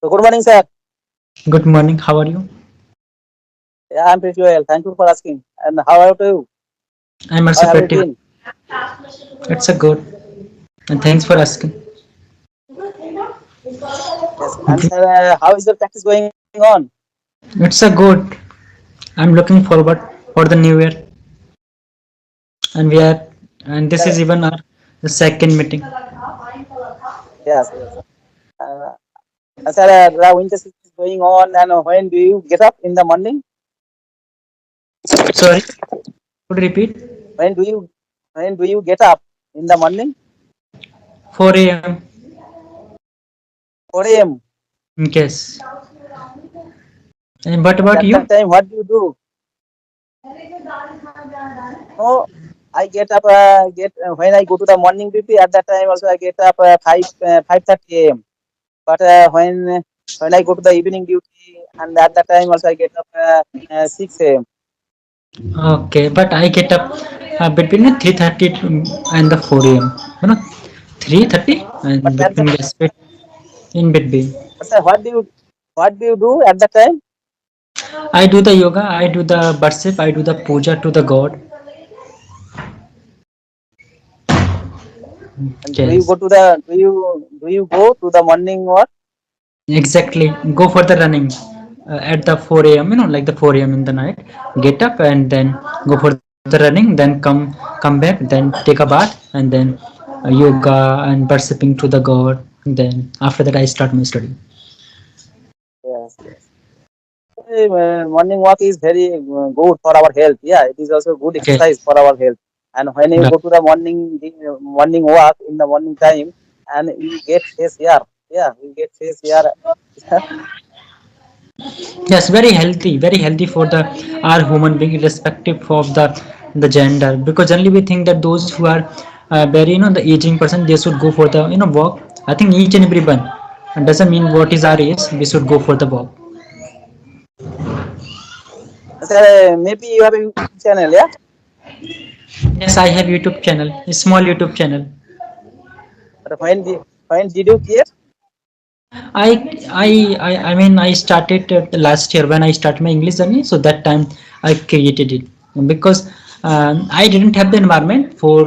So good morning, sir. Good morning. How are you? Yeah, I'm pretty well. Thank you for asking. And how about you? I'm How also have you pretty. been? It's a good. And thanks for asking. Yes. And sir, how is the practice going on? It's a good. I'm looking forward for the new year, and we are, and Sir, this is even our the second meeting. yes, yes. Uh, sir, the winter season is going on, and when do you get up in the morning? Sorry, could you repeat? When do you when do you get up in the morning? 4 a.m. 4 a.m. Yes. And what At about that you? time, what do you do? No, I get up. Get when I go to the morning duty. At that time, also I get up 5:30 a.m. But when I go to the evening duty, and at that time also I get up 6 a.m. Okay, but I get up between 3:30 and the 4 a.m. 3:30 But and at between that, yes, in between. sir, what do you do at that time? I do the yoga. I do the worship. I do the puja to the God. And do you Yes. go to the do you go to the morning walk? Exactly. Go for the running at the 4 a.m. Like the 4 a.m. in the night. Get up and then go for the running. Then come back. Then take a bath and then yoga and worshipping to the God. Then after that, I start my study. Yes, yes. Morning walk is very good for our health. Yeah, it is also good exercise Yes. for our health. And when you Right. go to the morning walk in the morning time, and you get fresh air. Yeah, you get fresh air. Yes. Very healthy for the our human being, irrespective of the gender. Because generally we think that those who are very the aging person, they should go for the walk. I think each and everyone. It doesn't mean what is our age. We should go for the walk. Sir, maybe you have a YouTube channel, yeah? Yes, I have YouTube channel, a small YouTube channel. But when did you create? I mean, I started last year when I started my English journey. So that time I created it because I didn't have the environment for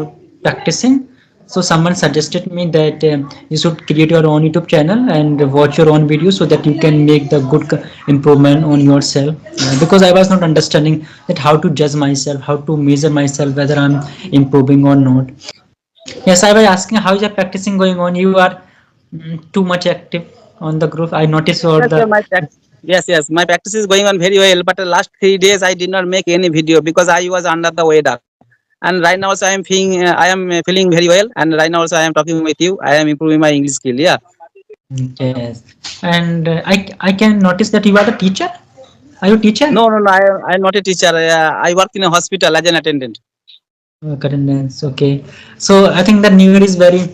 practicing. So someone suggested me that you should create your own YouTube channel and watch your own videos so that you can make the good improvement on yourself. Because I was not understanding that how to judge myself, how to measure myself whether I'm improving or not. Yes, I was asking how is your practicing going on? You are too much active on the group. I noticed all Yes, sir, the. yes, my practice is going on very well. But the last 3 days I did not make any video because I was under the weather. And right now also I am feeling very well. And right now also I am talking with you. I am improving my English skill. Yeah. Yes, and I can notice that you are the teacher. Are you teacher? No, no, no. I am not a teacher. I work in a hospital as an attendant. Attendance. Okay. So I think the New Year is very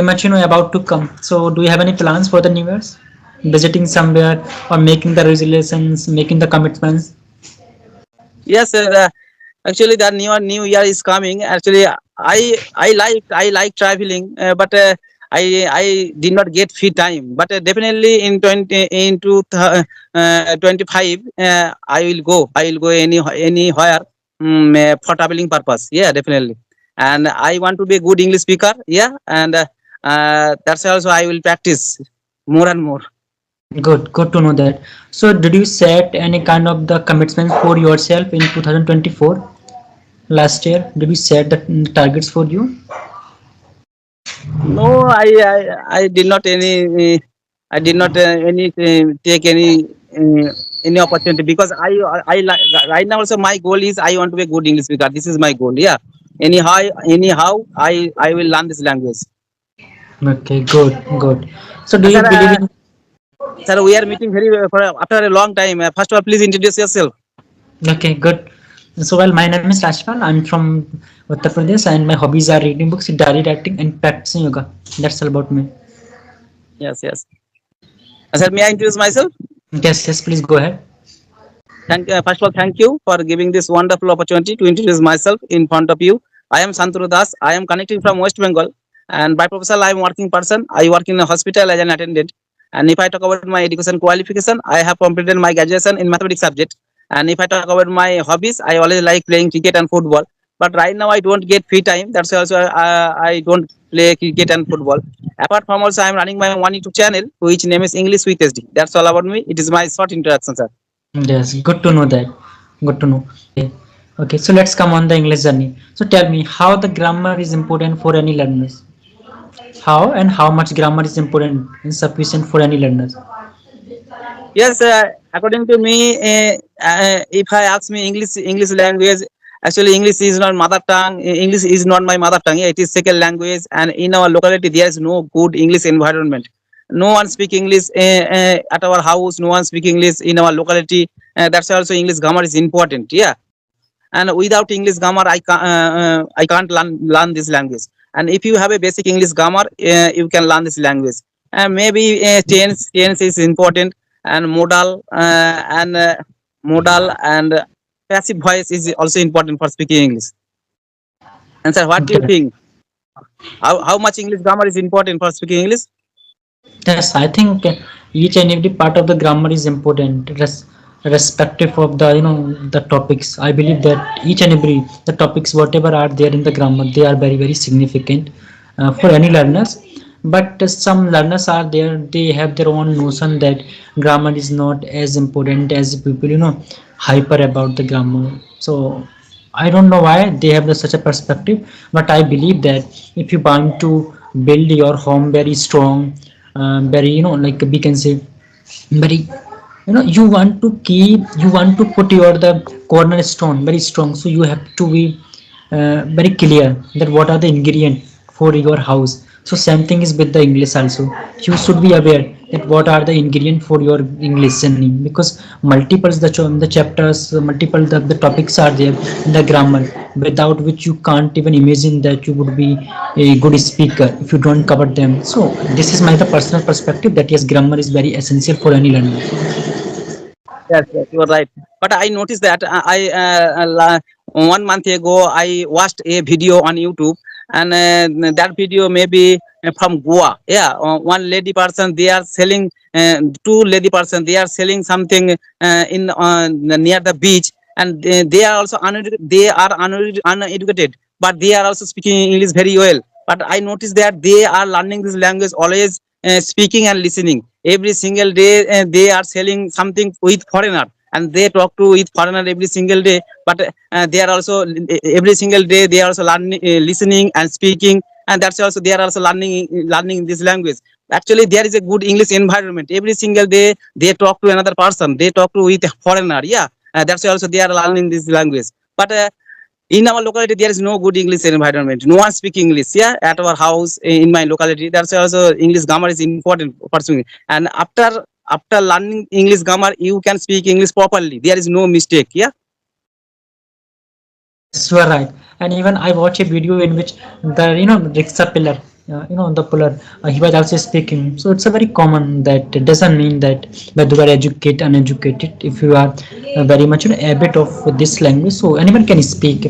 much about to come. So do you have any plans for the New Year's? Visiting somewhere or making the resolutions, making the commitments? Yes, sir. Actually, the new year is coming. Actually, I like traveling, but I did not get free time. But definitely in 25, I will go. I will go anywhere for traveling purpose. Yeah, definitely. And I want to be a good English speaker. Yeah, and that's also I will practice more and more. Good to know that. So did you set any kind of the commitments for yourself in 2024? Last year, did you set the targets for you? No, I did not I did not take any opportunity because I like right now also my goal is I want to be a good English speaker. This is my goal. Yeah. Anyhow, I will learn this language. Okay, good. So do And you sir, believe in? we are meeting after a long time. First of all, please introduce yourself. Okay, good. So well, my name is Rashpal. I'm from Uttar Pradesh, and my hobbies are reading books, diary writing, and practicing yoga. That's all about me. Yes, yes. Sir, may I introduce myself? Yes, please go ahead. First of all, thank you for giving this wonderful opportunity to introduce myself in front of you. I am Santuru Das. I am connecting from West Bengal, and by professional, I am working person. I work in a hospital as an attendant. And if I talk about my education qualification, I have completed my graduation in mathematics subject. And if I talk about my hobbies, I always like playing cricket and football. But right now I don't get free time. That's also I don't play cricket and football. Apart from also, I'm running my one YouTube channel which name is English with SD. That's all about me. It is my short introduction, sir. Yes, good to know that. Good to know. Okay. Okay, so let's come on the English journey. So tell me how the grammar is important for any learners. How and how much grammar is important and sufficient for any learners. Yes, according to me, if I ask me English language, actually English is not mother tongue. English is not my mother tongue. Yeah, it is second language, and in our locality there is no good English environment. No one speak English at our house. No one speak English in our locality. That's also English grammar is important. Yeah, and without English grammar, I can't learn this language. And if you have a basic English grammar, you can learn this language. And maybe tense is important, and modal and passive voice is also important for speaking English. And sir, what do you Okay. think? How much English grammar is important for speaking English? Yes, I think each and every part of the grammar is important, respective of the the topics. I believe that each and every the topics whatever are there in the grammar, they are very significant for any learners. But some learners are there; they have their own notion that grammar is not as important as people hyper about the grammar. So I don't know why they have such a perspective, but I believe that if you want to build your home very strong, very like we can say very you want to put your the cornerstone very strong, so you have to be very clear that what are the ingredient for your house. So same thing is with the English also. You should be aware that what are the ingredient for your English learning, because multiples the chapters, multiple the topics are there in the grammar, without which you can't even imagine that you would be a good speaker if you don't cover them. So this is my the personal perspective that yes, grammar is very essential for any learner. Yes, yes, you are right. But I noticed that 1 month ago I watched a video on YouTube, and that video maybe from Goa. Yeah, one lady person they are selling, two lady person they are selling something in near the beach, and they are also uneducated, but they are also speaking English very well. But I noticed that they are learning this language always, speaking and listening every single day. They are selling something with foreigner, and they talk to with foreigner every single day. But they are also every single day they are also learning, listening and speaking, and that's also they are also learning this language. Actually there is a good English environment. Every single day they talk to another person, they talk to with a foreigner. Yeah, that's also they are learning this language. But in our locality there is no good English environment. No one speak English. Yeah, at our house, in my locality, that's also English grammar is important pursuing. And after learning English grammar, you can speak English properly. There is no mistake. Yeah. Yes, you are right. And even I watch a video in which the rickshaw pillar, the puller, he was also speaking. So it's a very common that it doesn't mean that whether you are educated, uneducated. If you are very much a bit of this language, so anyone can speak.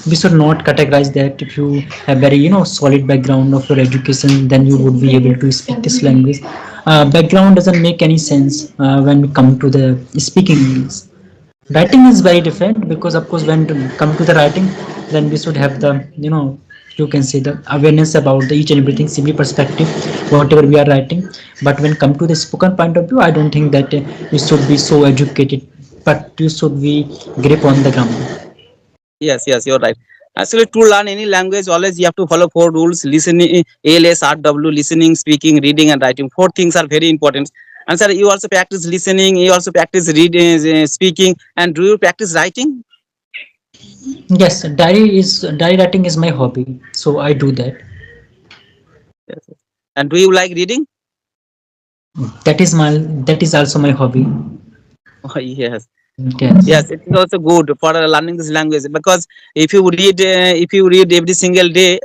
We should not categorize that. If you have very solid background of your education, then you would be able to speak this language. Background doesn't make any sense when we come to the speaking English. Writing is very different, because of course when to come to the writing, then we should have the you can say the awareness about the each and everything simply perspective whatever we are writing. But when come to the spoken point of view, I don't think that you should be so educated, but you should be grip on the grammar. Yes, yes, you're right. Actually, to learn any language, always you have to follow four rules: listening, ALSRW, listening, speaking, reading, and writing. Four things are very important. And sir, you also practice listening, you also practice reading, speaking, and do you practice writing? Yes, diary writing is my hobby, so I do that. Yes, yes. And do you like reading? That is my that is also my hobby. Oh, yes. Yes. Yes, it is also good for learning this language, because if you read every single day,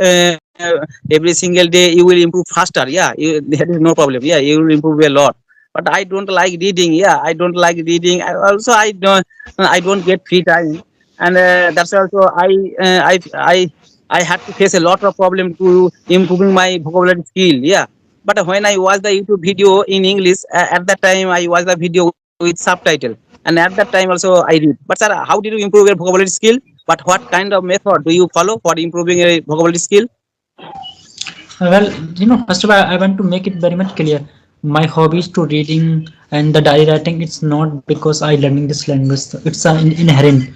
you will improve faster. Yeah, there is no problem. Yeah, you will improve a lot. But I don't like reading. Yeah, I don't like reading. I don't get free time, and that's also I had to face a lot of problem to improving my vocabulary skill. Yeah. But when I watch the YouTube video in English, at that time I watch the video with subtitle, and at that time also I read. But sir, how did you improve your vocabulary skill? But what kind of method do you follow for improving your vocabulary skill? Well, first of all, I want to make it very much clear. My hobby is to reading and the diary writing. It's not because I learning this language. It's an inherent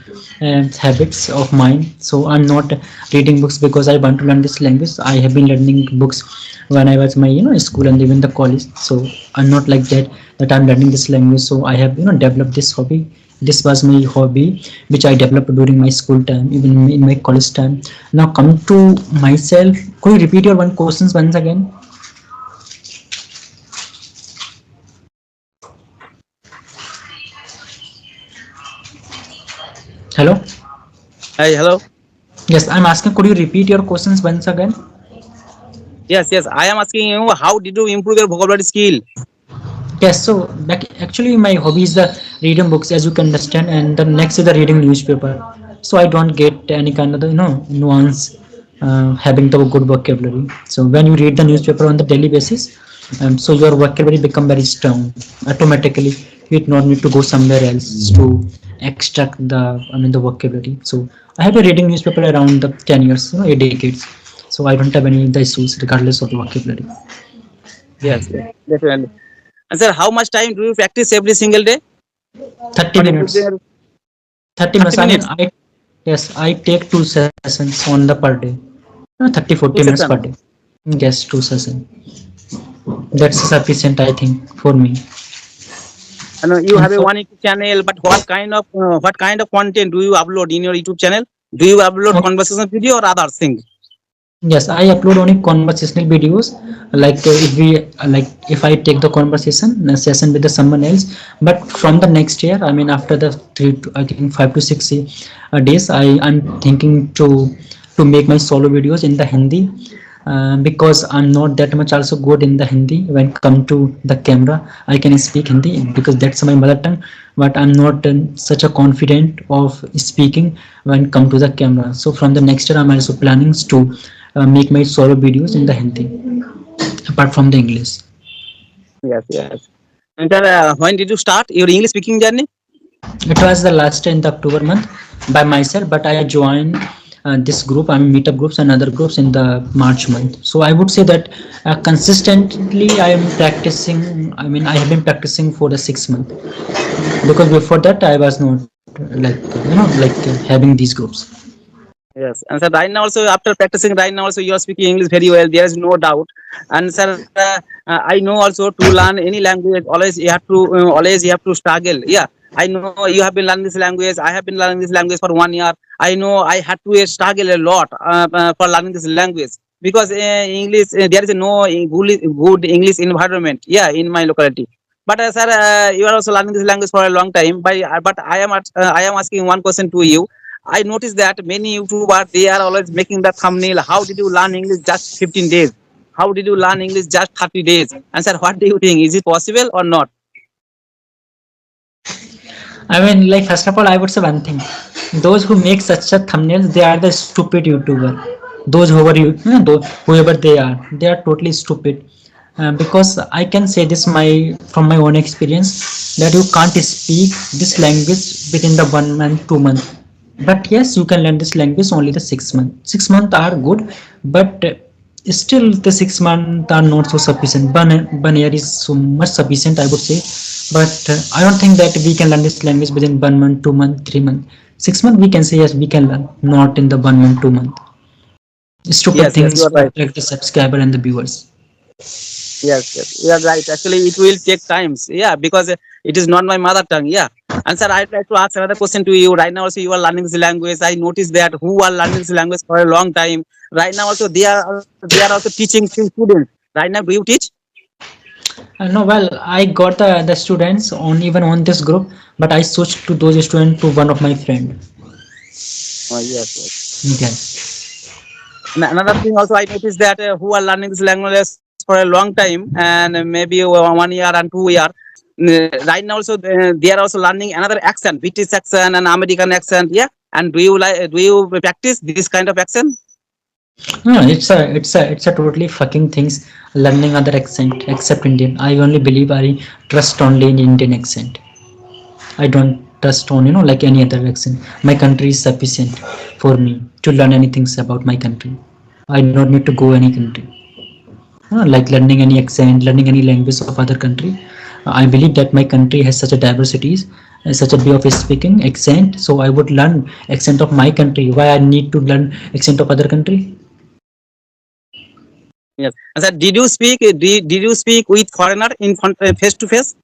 habits of mine. So I'm not reading books because I want to learn this language. I have been learning books when I was my school and even the college. So I'm not like that I'm learning this language. So I have developed this hobby. This was my hobby which I developed during my school time, even in my college time. Now come to myself. Could you repeat your one questions once again? Hello. Hey, hello. Yes, I'm asking. Could you repeat your questions once again? Yes, yes. I am asking you, how did you improve your vocabulary skill? Yes. So like actually, my hobby is the reading books, as you can understand, and the next is the reading newspaper. So I don't get any kind of nuance having the good vocabulary. So when you read the Yes, newspaper on the daily basis, so your vocabulary become very strong automatically. You not need to go somewhere else to extract the vocabulary. So I have been reading newspaper around the 10 years, 8 decades. So I don't have any of the issues regardless of the vocabulary. yes, yes, definitely. And sir, how much time do you practice every single day 30 for improving minutes. your 30 minutes. 30 I mean, minutes, I take two sessions on the per day. 30 40 two minutes per sessions? day. Yes, two sessions. That's sufficient, I think, for me. And you And have a for one YouTube channel, but what kind of content do you upload in your YouTube channel? Do you upload oh, conversation video or other things? yes, I upload only conversational videos. Like if I take the conversation session with the someone else, but from the next year, I mean after the three to, I think 5 to 6 days, I'm thinking to make my solo videos in the Hindi. Because I'm not that much also good in the Hindi. When come to the camera, I can speak Hindi because that's my mother tongue. But I'm not such a confident of speaking when come to the camera. So from the next year, I'm also planning to make my solo videos in the Hindi apart from the English. Yes, yes. And sir, when did you start your English speaking journey? It was the last in the October month by myself, but I joined this group, I mean meetup groups and other groups in the March month. So I would say that consistently I am practicing. I mean I have been practicing for the 6 month because before that I was not having these groups. Yes, and sir, right now also after practicing, right now also you are speaking English very well. There is no doubt. And sir, I know also to learn any language, always you have to struggle. Yeah, I know you have been learning this language. I have been learning this language for 1 year. I know I had to struggle a lot for learning this language because English there is no good English environment. Yeah, in my locality. But sir, you are also learning this language for a long time. But I am asking one question to you. I noticed that many YouTubers they are always making the thumbnail. How did you learn English just 15 days? How did you learn English just 30 days? And sir, what do you think? Is it possible or not? I mean, like first of all, I would say one thing: those who make such a thumbnails, they are the stupid YouTuber. Those whoever they are totally stupid. Because I can say this my from my own experience that you can't speak this language within the 1 month, 2 month. But yes, you can learn this language only the 6 month. 6 months are good, but still the 6 months are not so sufficient. One year is so much sufficient, I would say. But I don't think that we can learn this language within 1 month, 2 month, 3 month. 6 month we can say yes we can learn, not in the 1 month, 2 month. Stupid Yes, yes, you things are to right. attract the subscriber and the viewers. Yes, yes, you are right. Actually, it will take times. Yeah, because it is not my mother tongue. Yeah. And sir, I'd like to ask another question to you. Right now, also you are learning this language. I noticed that who are learning this language for a long time. Right now, also they are also teaching to students. Right now, do you teach? No, well, I got the students on even on this group, but I switched to those students to one of my friend. Yes, yes. Okay. And another thing also I noticed that who are learning this language for a long time and maybe 1 year and 2 year. Right now also they are also learning another accent, British accent and American accent. Yeah. And do you practice this kind of accent? No, it's a totally fucking things learning other accent except Indian. I only believe I trust only in Indian accent. I don't trust on like any other accent. My country is sufficient for me to learn anything about my country. I don't need to go any country. Like learning any accent, learning any language of other country. I believe that my country has such a diversities, such a way of speaking accent. So I would learn accent of my country. Why I need to learn accent of other country? Yes. And sir, did you speak with foreigner in front, face to face?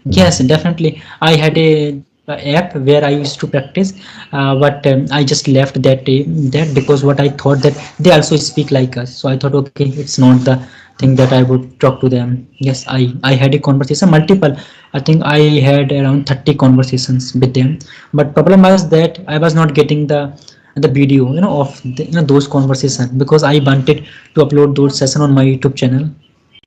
Yes, definitely. I had a app where I used to practice, but I just left that because what I thought that they also speak like us. So I thought, okay, it's not the thing that I would talk to them. Yes, I had a conversation, multiple. I think I had around 30 conversations with them. But problem was that I was not getting the video, of those conversations because I wanted to upload those session on my YouTube channel.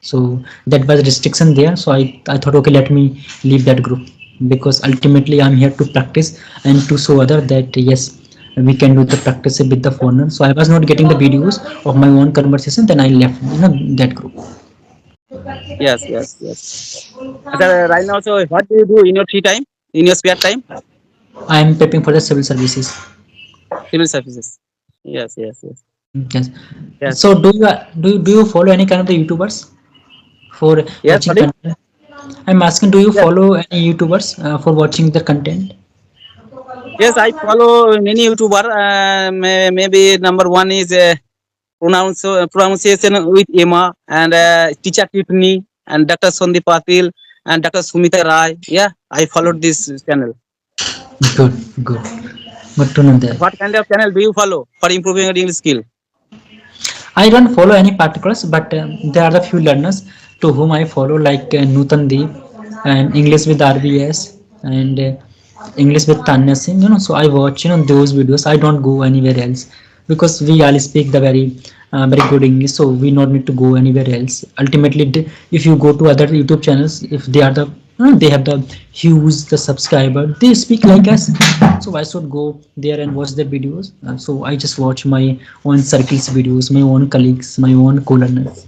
So that was restriction there. So I thought, okay, let me leave that group because ultimately I'm here to practice and to show other that yes, we can do the practice with the foreigner. So I was not getting the videos of my own conversation, then I left that group. Yes, yes, yes. And sir, right now, so what do you do in your free time, in your spare time? I am prepping for the civil services. Civil services. Yes, yes, yes, Yes. yes, So do you follow any kind of the YouTubers for yes. watching Sorry. content? I'm asking, do you Yes, follow any YouTubers for watching their content? yes. I follow many YouTuber. Maybe number one is pronunciation with Emma and teacher Tiffany and Dr. Sandeep Patil and Dr. Sumita Rai. Yeah, I followed this channel. Good, good. Good to know that. What kind of channel do you follow for improving your English skill? I don't follow any particulars, but there are a few learners to whom I follow, like Nutan Deep and English with RBS and English with Tanya Singh. So I watch those videos. I don't go anywhere else because we all speak the very good English, so we not need to go anywhere else. Ultimately, if you go to other YouTube channels, if they are they have the huge the subscriber, they speak like us, so I should go there and watch their videos. So I just watch my own circles videos, my own colleagues, my own co-learners.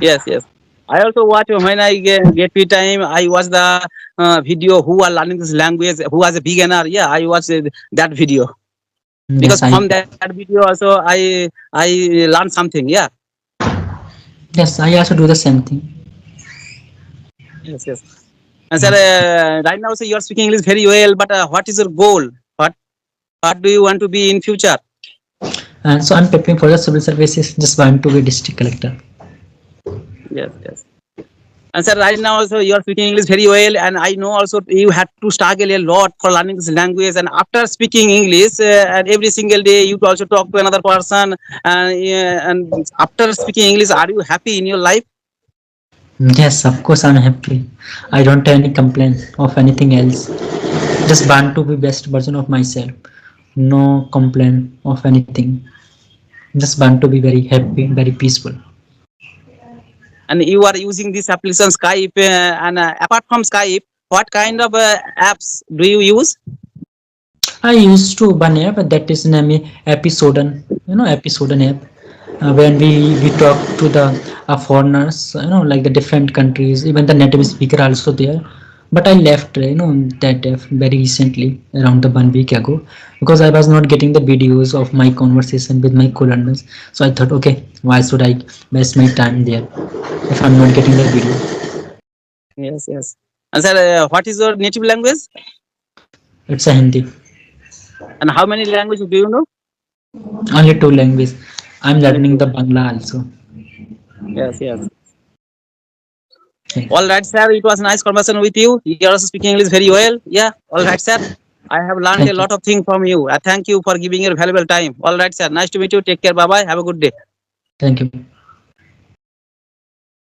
Yes, yes. I also watch when I get free time. I watch the video who are learning this language, who was a beginner. Yeah, I watch that video because Yes, from that video also I learn something. Yeah. I also do the same thing. Yes, yes. And sir, right now, so you are speaking English very well. But what is your goal? What do you want to be in future? And so I'm preparing for the civil services. Just want to be district collector. Yes, yes. And sir, right now also you are speaking English very well, and I know also you had to struggle a lot for learning this language. And after speaking English, and every single day you also talk to another person, and after speaking English, are you happy in your life? Yes, of course I'm happy. I don't have any complaints of anything else. Just want to be best version of myself. No complaint of anything. Just want to be very happy, very peaceful. And you are using this application Skype, and apart from Skype, what kind of apps do you use? I used to one app that is named Episoden. Episoden app. When we talk to the foreigners, like the different countries, even the native speaker also there. But I left, that app very recently, around the 1 week ago, because I was not getting the videos of my conversation with my co-learners. So I thought, okay, why should I waste my time there if I'm not getting the video? Yes, yes. And sir, what is your native language? It's a Hindi, And how many languages do you know? only two language. I'm Only learning two. the Bangla also. Yes, yes. Yes. All right, sir. It was a nice conversation with you. You are also speaking English very well. Yeah. All right, sir. I have learned a Thank you. lot of things from you. I thank you for giving your valuable time. All right, sir. Nice to meet you. Take care. Bye bye. Have a good day. Thank you.